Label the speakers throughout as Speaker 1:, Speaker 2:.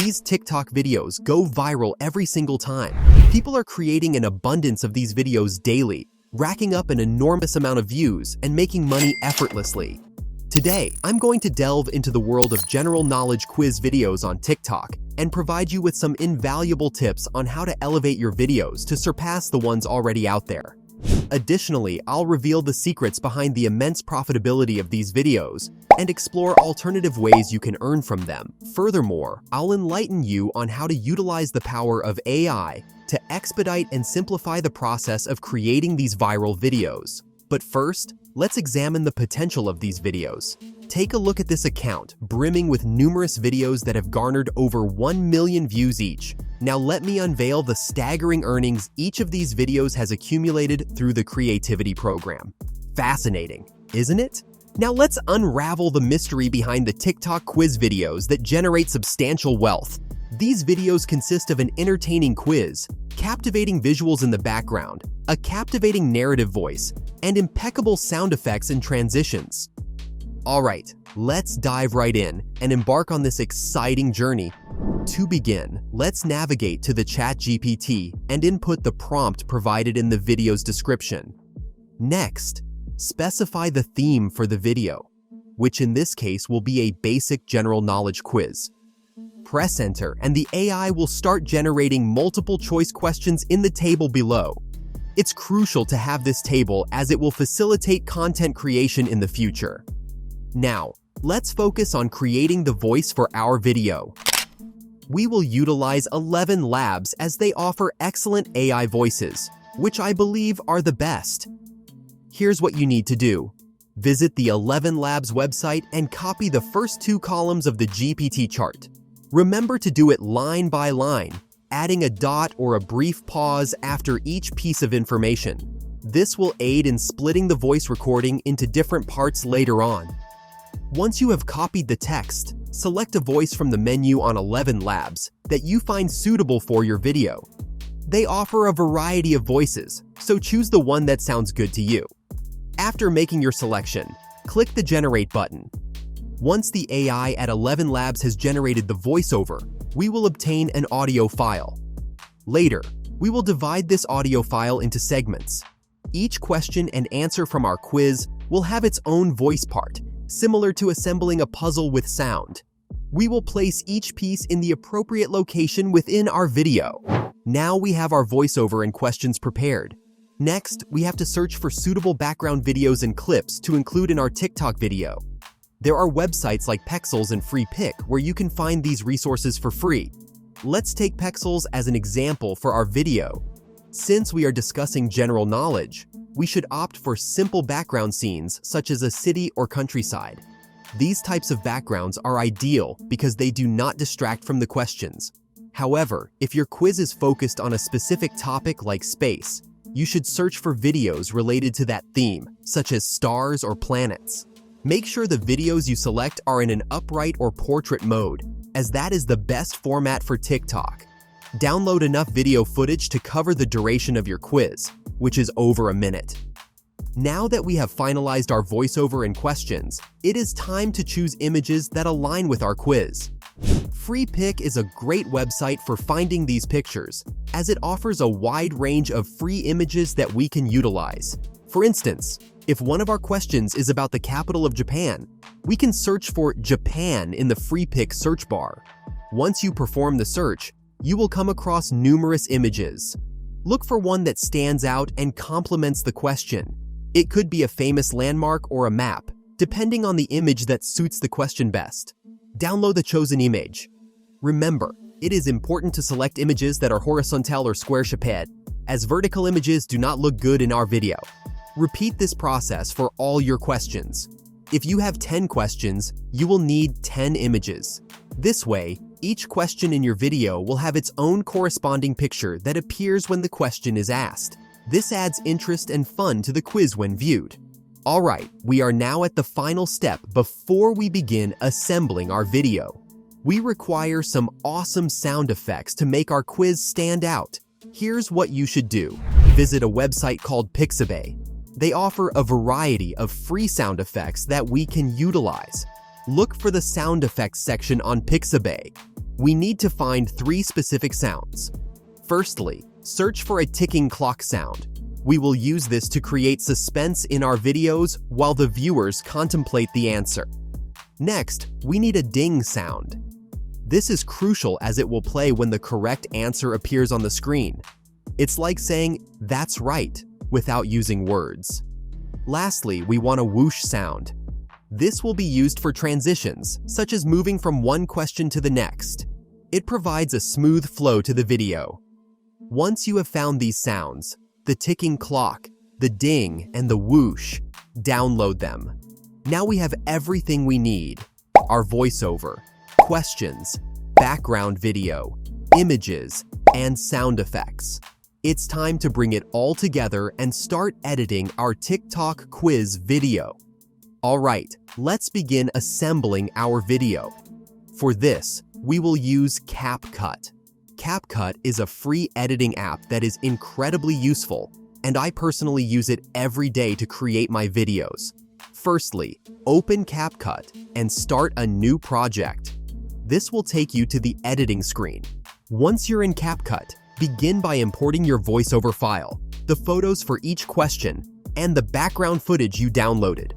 Speaker 1: These TikTok videos go viral every single time. People are creating an abundance of these videos daily, racking up an enormous amount of views and making money effortlessly. Today, I'm going to delve into the world of general knowledge quiz videos on TikTok and provide you with some invaluable tips on how to elevate your videos to surpass the ones already out there. Additionally, I'll reveal the secrets behind the immense profitability of these videos and explore alternative ways you can earn from them. Furthermore, I'll enlighten you on how to utilize the power of AI to expedite and simplify the process of creating these viral videos. But first, let's examine the potential of these videos. Take a look at this account, brimming with numerous videos that have garnered over 1 million views each. Now let me unveil the staggering earnings each of these videos has accumulated through the creativity program. Fascinating, isn't it? Now let's unravel the mystery behind the TikTok quiz videos that generate substantial wealth. These videos consist of an entertaining quiz, captivating visuals in the background, a captivating narrative voice, and impeccable sound effects and transitions. Alright, let's dive right in and embark on this exciting journey. To begin, let's navigate to the ChatGPT and input the prompt provided in the video's description. Next, specify the theme for the video, which in this case will be a basic general knowledge quiz. Press enter and the AI will start generating multiple choice questions in the table below. It's crucial to have this table as it will facilitate content creation in the future. Now, let's focus on creating the voice for our video. We will utilize 11 Labs as they offer excellent AI voices, which I believe are the best. Here's what you need to do. Visit the 11 Labs website and copy the first 2 columns of the GPT chart. Remember to do it line by line, adding a dot or a brief pause after each piece of information. This will aid in splitting the voice recording into different parts later on. Once you have copied the text, select a voice from the menu on 11 Labs that you find suitable for your video. They offer a variety of voices, so choose the one that sounds good to you. After making your selection, click the Generate button. Once the AI at 11 Labs has generated the voiceover, we will obtain an audio file. Later, we will divide this audio file into segments. Each question and answer from our quiz will have its own voice part, similar to assembling a puzzle with sound. We will place each piece in the appropriate location within our video. Now we have our voiceover and questions prepared. Next, we have to search for suitable background videos and clips to include in our TikTok video. There are websites like Pexels and FreePic where you can find these resources for free. Let's take Pexels as an example for our video. Since we are discussing general knowledge, we should opt for simple background scenes such as a city or countryside. These types of backgrounds are ideal because they do not distract from the questions. However, if your quiz is focused on a specific topic like space, you should search for videos related to that theme, such as stars or planets. Make sure the videos you select are in an upright or portrait mode, as that is the best format for TikTok. Download enough video footage to cover the duration of your quiz, which is over a minute. Now that we have finalized our voiceover and questions, it is time to choose images that align with our quiz. FreePic is a great website for finding these pictures, as it offers a wide range of free images that we can utilize. For instance, if one of our questions is about the capital of Japan, we can search for Japan in the FreePic search bar. Once you perform the search, you will come across numerous images. Look for one that stands out and complements the question. It could be a famous landmark or a map, depending on the image that suits the question best. Download the chosen image. Remember, it is important to select images that are horizontal or square shaped, as vertical images do not look good in our video. Repeat this process for all your questions. If you have 10 questions, you will need 10 images. This way, each question in your video will have its own corresponding picture that appears when the question is asked. This adds interest and fun to the quiz when viewed. Alright, we are now at the final step before we begin assembling our video. We require some awesome sound effects to make our quiz stand out. Here's what you should do. Visit a website called Pixabay. They offer a variety of free sound effects that we can utilize. Look for the sound effects section on Pixabay. We need to find 3 specific sounds. Firstly, search for a ticking clock sound. We will use this to create suspense in our videos while the viewers contemplate the answer. Next, we need a ding sound. This is crucial as it will play when the correct answer appears on the screen. It's like saying, "That's right," without using words. Lastly, we want a whoosh sound. This will be used for transitions, such as moving from one question to the next. It provides a smooth flow to the video. Once you have found these sounds, the ticking clock, the ding, and the whoosh, download them. Now we have everything we need: our voiceover, questions, background video, images, and sound effects. It's time to bring it all together and start editing our TikTok quiz video. Alright, let's begin assembling our video. For this, we will use CapCut. CapCut is a free editing app that is incredibly useful, and I personally use it every day to create my videos. Firstly, open CapCut and start a new project. This will take you to the editing screen. Once you're in CapCut, begin by importing your voiceover file, the photos for each question, and the background footage you downloaded.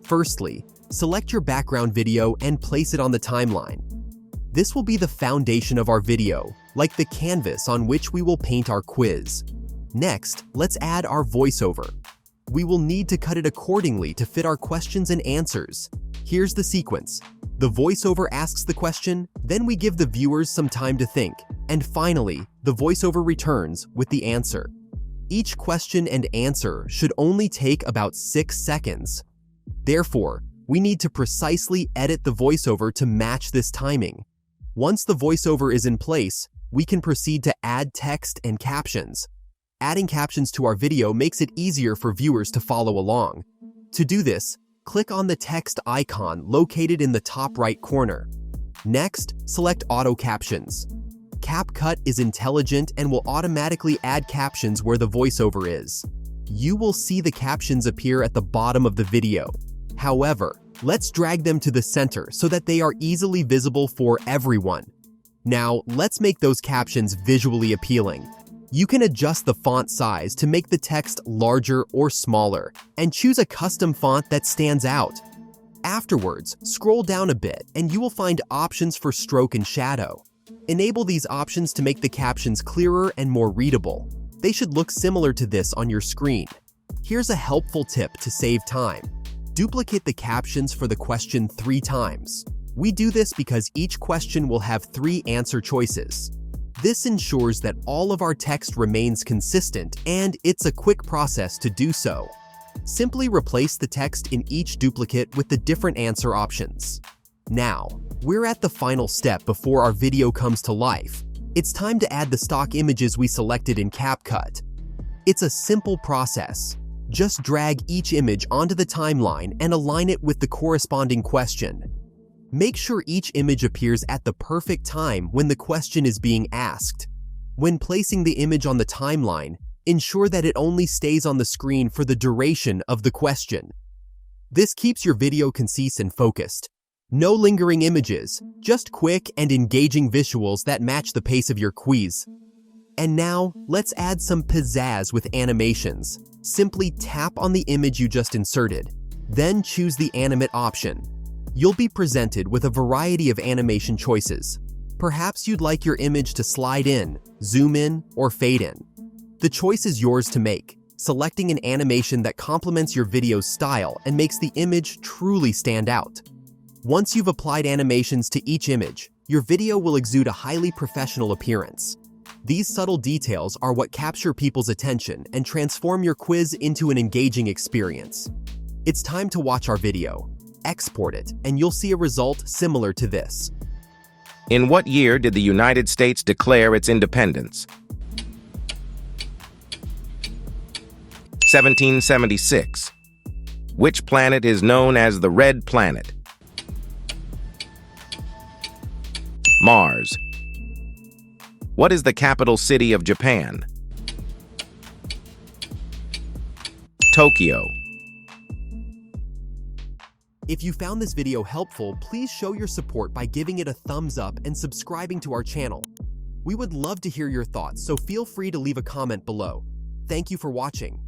Speaker 1: Firstly, select your background video and place it on the timeline. This will be the foundation of our video, like the canvas on which we will paint our quiz. Next, let's add our voiceover. We will need to cut it accordingly to fit our questions and answers. Here's the sequence. The voiceover asks the question, then we give the viewers some time to think, and finally, the voiceover returns with the answer. Each question and answer should only take about 6 seconds. Therefore, we need to precisely edit the voiceover to match this timing. Once the voiceover is in place, we can proceed to add text and captions. Adding captions to our video makes it easier for viewers to follow along. To do this, click on the text icon located in the top right corner. Next, select Auto Captions. CapCut is intelligent and will automatically add captions where the voiceover is. You will see the captions appear at the bottom of the video. However, let's drag them to the center so that they are easily visible for everyone. Now, let's make those captions visually appealing. You can adjust the font size to make the text larger or smaller, and choose a custom font that stands out. Afterwards, scroll down a bit and you will find options for stroke and shadow. Enable these options to make the captions clearer and more readable. They should look similar to this on your screen. Here's a helpful tip to save time. Duplicate the captions for the question 3 times. We do this because each question will have 3 answer choices. This ensures that all of our text remains consistent, and it's a quick process to do so. Simply replace the text in each duplicate with the different answer options. Now, we're at the final step before our video comes to life. It's time to add the stock images we selected in CapCut. It's a simple process. Just drag each image onto the timeline and align it with the corresponding question. Make sure each image appears at the perfect time when the question is being asked. When placing the image on the timeline, ensure that it only stays on the screen for the duration of the question. This keeps your video concise and focused. No lingering images, just quick and engaging visuals that match the pace of your quiz. And now, let's add some pizzazz with animations. Simply tap on the image you just inserted, then choose the animate option. You'll be presented with a variety of animation choices. Perhaps you'd like your image to slide in, zoom in, or fade in. The choice is yours to make, selecting an animation that complements your video's style and makes the image truly stand out. Once you've applied animations to each image, your video will exude a highly professional appearance. These subtle details are what capture people's attention and transform your quiz into an engaging experience. It's time to watch our video. Export it, and you'll see a result similar to this.
Speaker 2: In what year did the United States declare its independence? 1776. Which planet is known as the Red Planet? Mars. What is the capital city of Japan? Tokyo.
Speaker 1: If you found this video helpful, please show your support by giving it a thumbs up and subscribing to our channel. We would love to hear your thoughts, so feel free to leave a comment below. Thank you for watching.